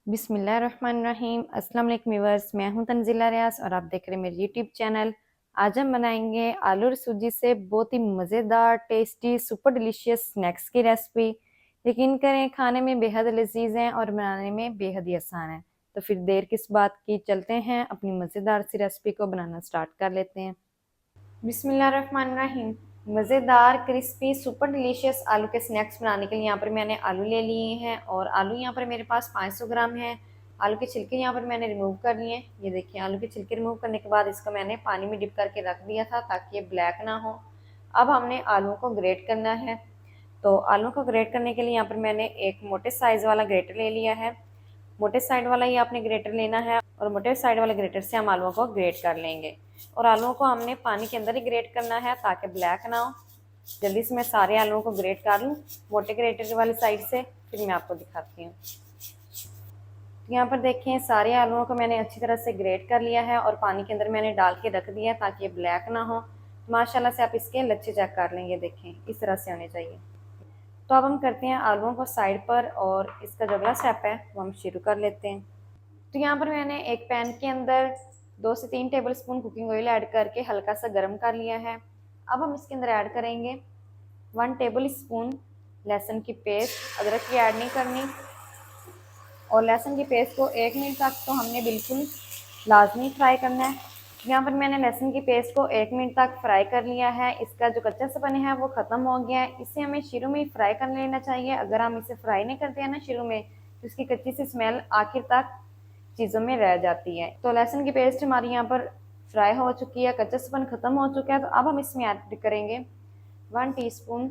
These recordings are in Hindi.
बिस्मिल्लाहिर्रहमानिर्रहीम। अस्सलाम वालेकुम व्यूअर्स, मैं हूं तंजीला रियाज और आप देख रहे हैं मेरे यूट्यूब चैनल। आज हम बनाएंगे आलू और सूजी से बहुत ही मज़ेदार, टेस्टी, सुपर डिलीशियस स्नैक्स की रेसिपी। यकीन करें खाने में बेहद लजीज हैं और बनाने में बेहद ही आसान है। तो फिर देर किस बात की, चलते हैं अपनी मज़ेदार सी रेसिपी को बनाना स्टार्ट कर लेते हैं। बिस्मिल्लाहिर्रहमानिर्रहीम। मज़ेदार, क्रिस्पी, सुपर डिलीशियस आलू के स्नैक्स बनाने के लिए यहाँ पर मैंने आलू ले लिए हैं और आलू यहाँ पर मेरे पास 500 ग्राम है। आलू के छिलके यहाँ पर मैंने रिमूव कर लिए। ये देखिए, आलू के छिलके रिमूव करने के बाद इसको मैंने पानी में डिप करके रख दिया था ताकि ये ब्लैक ना हो। अब हमने आलू को ग्रेट करना है। तो आलू को ग्रेट करने के लिए यहाँ पर मैंने एक मोटे साइज़ वाला ग्रेटर ले लिया है। मोटे साइड वाला ही आपने ग्रेटर लेना है और मोटे साइड वाले ग्रेटर से हम आलूओं को ग्रेट कर लेंगे। और आलूओं को हमने पानी के अंदर ही ग्रेट करना है ताकि ब्लैक ना हो। जल्दी से मैं सारे आलूओं को ग्रेट कर लूँ मोटे ग्रेटर वाली साइड से, फिर मैं आपको दिखाती हूँ। तो यहाँ पर देखें, सारे आलूओं को मैंने अच्छी तरह से ग्रेट कर लिया है और पानी के अंदर मैंने डाल के रख दिया है ताकि ये ब्लैक ना हो। माशाल्लाह से आप इसके लच्छे चेक कर लेंगे, देखें इस तरह से होने चाहिए। तो अब हम करते हैं आलूओं को साइड पर और इसका जो अगला स्टेप है वो हम शुरू कर लेते हैं। तो यहाँ पर मैंने एक पैन के अंदर 2 से 3 table spoon cooking oil add करके हल्का सा गर्म कर लिया है। अब हम इसके अंदर ऐड करेंगे 1 टेबल स्पून लहसुन की पेस्ट। अदरक की ऐड नहीं करनी। और लहसुन की पेस्ट को 1 मिनट तक तो हमने बिल्कुल लाजमी फ्राई करना है। यहाँ पर मैंने लहसुन की पेस्ट को 1 मिनट तक फ्राई कर लिया है। इसका जो कच्चा सा बने है वो ख़त्म हो गया है। इसे हमें शुरू में ही फ्राई कर लेना चाहिए। अगर हम इसे फ्राई नहीं करते हैं ना शुरू में, तो इसकी कच्ची सी स्मेल आखिर तक चीज़ों में रह जाती है। तो लहसुन की पेस्ट हमारी यहाँ पर फ्राई हो चुकी है, कच्चा सपन ख़त्म हो चुका है। तो अब हम इसमें ऐड करेंगे 1 टीस्पून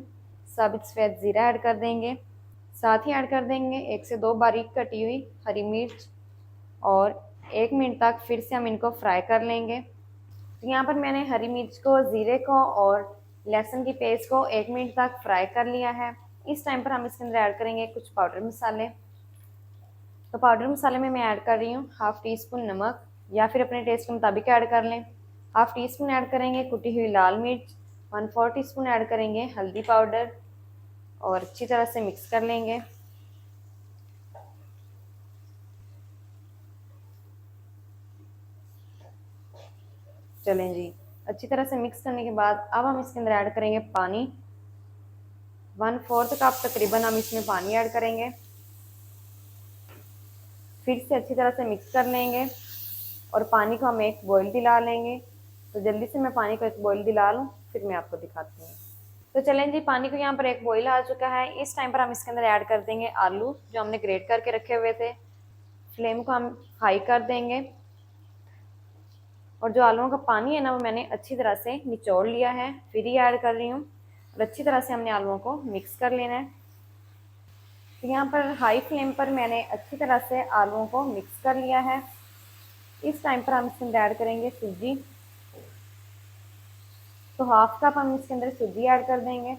साबित सफ़ेद ज़ीरा ऐड कर देंगे। साथ ही ऐड कर देंगे 1 से 2 बारीक कटी हुई हरी मिर्च और 1 मिनट तक फिर से हम इनको फ्राई कर लेंगे। तो यहाँ पर मैंने हरी मिर्च को, ज़ीरे को और लहसुन की पेस्ट को 1 मिनट तक फ्राई कर लिया है। इस टाइम पर हम इसके अंदर ऐड करेंगे कुछ पाउडर मसाले। तो पाउडर मसाले में मैं ऐड कर रही हूँ हाफ़ टी स्पून नमक, या फिर अपने टेस्ट के मुताबिक ऐड कर लें। हाफ़ टी स्पून ऐड करेंगे कुटी हुई लाल मिर्च। 1/4 टीस्पून ऐड करेंगे हल्दी पाउडर और अच्छी तरह से मिक्स कर लेंगे। चलें जी, अच्छी तरह से मिक्स करने के बाद अब हम इसके अंदर ऐड करेंगे पानी। 1/4 कप तकरीबन हम इसमें पानी ऐड करेंगे। फिर से अच्छी तरह से मिक्स कर लेंगे और पानी को हम एक बॉईल दिला लेंगे। तो जल्दी से मैं पानी को एक बॉईल दिला लूँ, फिर मैं आपको दिखाती हूँ। तो चलें जी, पानी को यहाँ पर एक बॉईल आ चुका है। इस टाइम पर हम इसके अंदर ऐड कर देंगे आलू जो हमने ग्रेट करके रखे हुए थे। फ्लेम को हम हाई कर देंगे और जो आलूओं का पानी है ना वो मैंने अच्छी तरह से निचोड़ लिया है, फिर ही ऐड कर रही हूँ। और अच्छी तरह से हमने आलूओं को मिक्स कर लेना है। तो यहाँ पर हाई फ्लेम पर मैंने अच्छी तरह से आलूओं को मिक्स कर लिया है। इस टाइम पर हम इसके अंदर ऐड करेंगे सूजी। तो हाफ कप हम इसके अंदर सूजी ऐड कर देंगे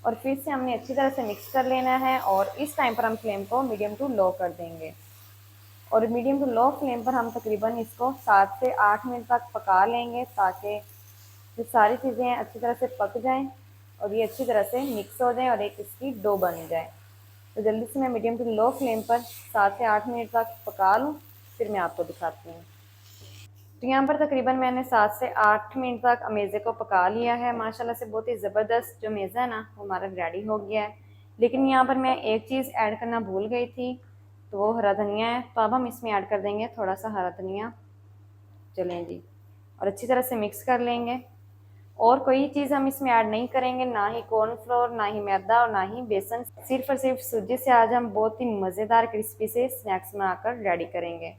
और फिर से हमने अच्छी तरह से मिक्स कर लेना है। और इस टाइम पर हम फ्लेम को मीडियम टू लो कर देंगे और मीडियम टू लो फ्लेम पर हम तकरीबन इसको 7 से 8 मिनट तक पका लेंगे ताकि ये सारी चीज़ें अच्छी तरह से पक जाएं और ये अच्छी तरह से मिक्स हो जाए और एक इसकी डो बन जाए। तो जल्दी से मैं मीडियम टू लो फ्लेम पर 7 से 8 मिनट तक पका लूँ, फिर मैं आपको दिखाती हूँ। तो यहाँ पर तकरीबन मैंने 7 से 8 मिनट तक मेज़े को पका लिया है। माशाल्लाह से बहुत ही ज़बरदस्त जो मेज़ा है ना वो हमारा रेडी हो गया है। लेकिन यहाँ पर मैं एक चीज़ ऐड करना भूल गई थी, तो वो हरा धनिया है। तो अब हम इसमें ऐड कर देंगे थोड़ा सा हरा धनिया। चलें जी, और अच्छी तरह से मिक्स कर लेंगे। और कोई चीज़ हम इसमें ऐड नहीं करेंगे, ना ही कॉर्नफ्लोर, ना ही मैदा और ना ही बेसन। सिर्फ और सिर्फ सूजी से आज हम बहुत ही मज़ेदार क्रिस्पी से स्नैक्स बनाकर रेडी करेंगे।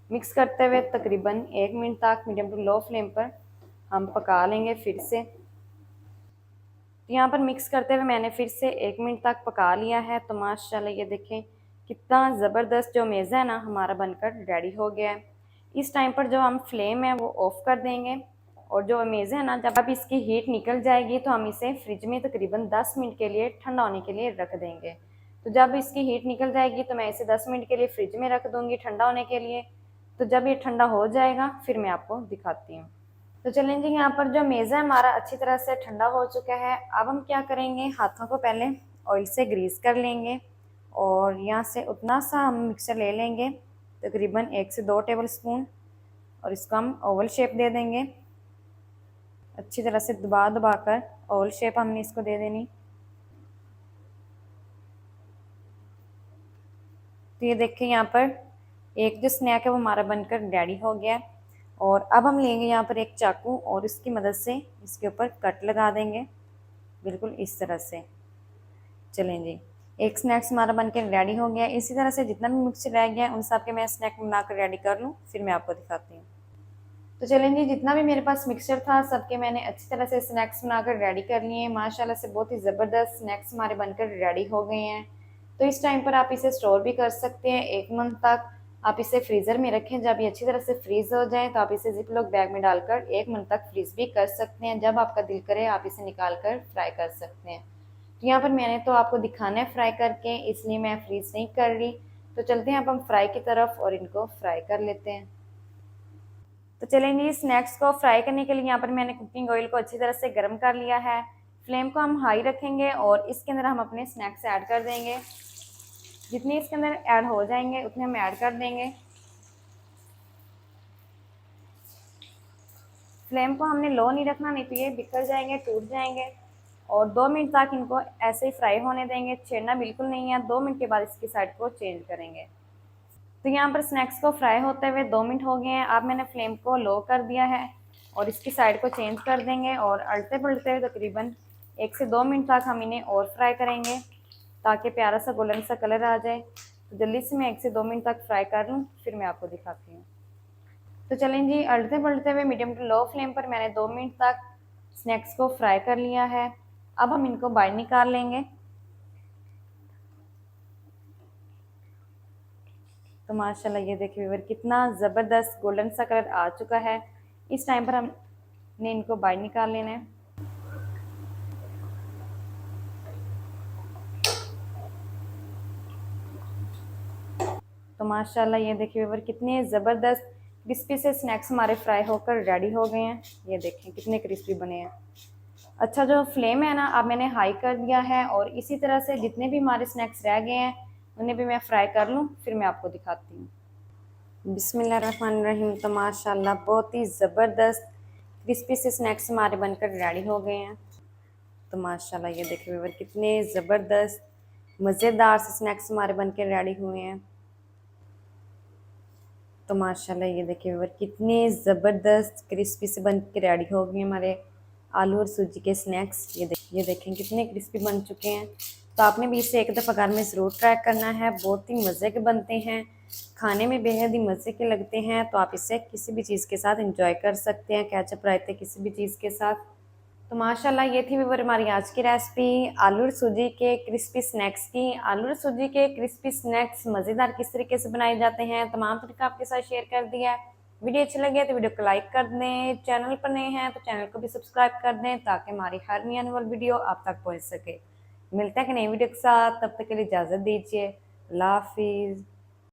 मिक्स करते हुए तकरीबन 1 मिनट तक मीडियम टू लो फ्लेम पर हम पका लेंगे फिर से। तो यहाँ पर मिक्स करते हुए मैंने फिर से 1 मिनट तक पका लिया है। तो माशाल्लाह ये देखें कितना ज़बरदस्त जो मेज़ा है ना हमारा बनकर रेडी हो गया है। इस टाइम पर जो हम फ्लेम है वो ऑफ़ कर देंगे और जो मेज़ा है ना, जब अब इसकी हीट निकल जाएगी तो हम इसे फ्रिज में तकरीबन 10 मिनट के लिए ठंडा होने के लिए रख देंगे। तो जब इसकी हीट निकल जाएगी तो मैं इसे 10 मिनट के लिए फ्रिज में रख दूँगी ठंडा होने के लिए। तो जब ये ठंडा हो जाएगा फिर मैं आपको दिखाती हूँ। तो चलें जी, यहाँ पर जो मेज़ा हमारा अच्छी तरह से ठंडा हो चुका है। अब हम क्या करेंगे, हाथों को पहले ऑयल से ग्रीस कर लेंगे और यहाँ से उतना सा हम मिक्सचर ले लेंगे, तकरीबन 1 से 2 टेबल स्पून, और इसको हम ओवल शेप दे देंगे। अच्छी तरह से दबा दबा कर ओवल शेप हमने इसको दे देनी। तो ये देखिए यहाँ पर एक जो स्नैक है वो हमारा बनकर रेडी हो गया है। और अब हम लेंगे यहाँ पर एक चाकू और इसकी मदद से इसके ऊपर कट लगा देंगे, बिल्कुल इस तरह से। चलें जी, एक स्नैक्स हमारा बनकर रेडी हो गया है। इसी तरह से जितना भी मिक्सचर रह गया है उन सब के मैं स्नैक बनाकर रेडी कर लूँ, फिर मैं आपको दिखाती हूँ। तो चलें जी, जितना भी मेरे पास मिक्सचर था सबके मैंने अच्छी तरह से स्नैक्स बनाकर रेडी कर लिए हैं। माशाल्लाह से बहुत ही ज़बरदस्त स्नैक्स हमारे बनकर रेडी हो गए हैं। तो इस टाइम पर आप इसे स्टोर भी कर सकते हैं 1 मंथ तक। आप इसे फ्रीज़र में रखें, जब ये अच्छी तरह से फ्रीज़ हो जाए तो आप इसे जिप लॉक बैग में डालकर 1 मंथ तक फ्रीज़ भी कर सकते हैं। जब आपका दिल करे आप इसे निकाल कर फ्राई कर सकते हैं। तो यहाँ पर मैंने तो आपको दिखाना है फ्राई करके, इसलिए मैं फ्रीज़ नहीं कर रही। तो चलते हैं अब हम फ्राई की तरफ और इनको फ्राई कर लेते हैं। तो चलेंगे, स्नैक्स को फ्राई करने के लिए यहाँ पर मैंने कुकिंग ऑयल को अच्छी तरह से गर्म कर लिया है। फ्लेम को हम हाई रखेंगे और इसके अंदर हम अपने स्नैक्स ऐड कर देंगे। जितने इसके अंदर ऐड हो जाएंगे उतने हम ऐड कर देंगे। फ्लेम को हमने लो नहीं रखना, नहीं तो ये बिखर जाएंगे, टूट जाएंगे। और 2 मिनट तक इनको ऐसे ही फ्राई होने देंगे, छेड़ना बिल्कुल नहीं है। 2 मिनट के बाद इसकी साइड को चेंज करेंगे। तो यहाँ पर स्नैक्स को फ्राई होते हुए 2 मिनट हो गए हैं। अब मैंने फ्लेम को लो कर दिया है और इसकी साइड को चेंज कर देंगे और अड़ते पलटते हुए तकरीबन 1 से 2 मिनट तक हम इन्हें और फ्राई करेंगे ताकि प्यारा सा गोल्डन सा कलर आ जाए। तो जल्दी से मैं 1 से 2 मिनट तक फ्राई कर लूँ, फिर मैं आपको दिखाती हूँ। तो चलें जी, अड़ते पलटते हुए मीडियम टू लो फ्लेम पर मैंने 2 मिनट तक स्नैक्स को फ्राई कर लिया है। अब हम इनको बाहर निकाल लेंगे। तो माशाल्लाह ये देखिए व्यूअर, कितना ज़बरदस्त गोल्डन सा कलर आ चुका है। इस टाइम पर हमने इनको बाहर निकाल लेना है। तो माशाल्लाह ये देखिए व्यूअर, कितने ज़बरदस्त क्रिस्पी से स्नैक्स हमारे फ्राई होकर रेडी हो गए हैं। ये देखें कितने क्रिस्पी बने हैं। अच्छा, जो फ्लेम है ना अब मैंने हाई कर दिया है और इसी तरह से जितने भी हमारे स्नैक्स रह गए हैं उन्हें भी मैं फ्राई कर लूँ, फिर मैं आपको दिखाती हूँ। बिस्मिल्लाहिर्रहमानिर्रहीम। तो माशाल्लाह बहुत ही ज़बरदस्त क्रिस्पी से स्नैक्स हमारे बनकर रेडी हो गए हैं। तो माशाल्लाह ये देखिए व्यूअर, कितने ज़बरदस्त मज़ेदार से स्नैक्स हमारे बनकर रेडी हुए हैं। तो माशाल्लाह ये देखिए व्यूअर, कितने ज़बरदस्त क्रिस्पी से बन के रेडी हो गए हमारे आलू और सूजी के स्नैक्स। ये देखें कितने क्रिस्पी बन चुके हैं। तो आपने भी इसे एक दफ़ा घर में ज़रूर ट्राई करना है, बहुत ही मज़े के बनते हैं, खाने में बेहद ही मज़े के लगते हैं। तो आप इसे किसी भी चीज़ के साथ इंजॉय कर सकते हैं, केचप रायते किसी भी चीज़ के साथ। तो माशाल्लाह ये थी व्यूअर हमारी आज की रेसिपी आलू और सूजी के क्रिस्पी स्नैक्स की। आलू और सूजी के क्रिस्पी स्नैक्स मज़ेदार किस तरीके से बनाए जाते हैं तमाम तरीका आपके साथ शेयर कर दिया है। वीडियो अच्छी लगे तो वीडियो को लाइक कर दें, चैनल पर नए हैं तो चैनल को भी सब्सक्राइब कर दें ताकि हमारी हर नई आने वाली वीडियो आप तक पहुँच सके। मिलते हैं कि नई वीडियो के साथ, तब तक के लिए इजाज़त दीजिए। अल्लाह हाफिज़।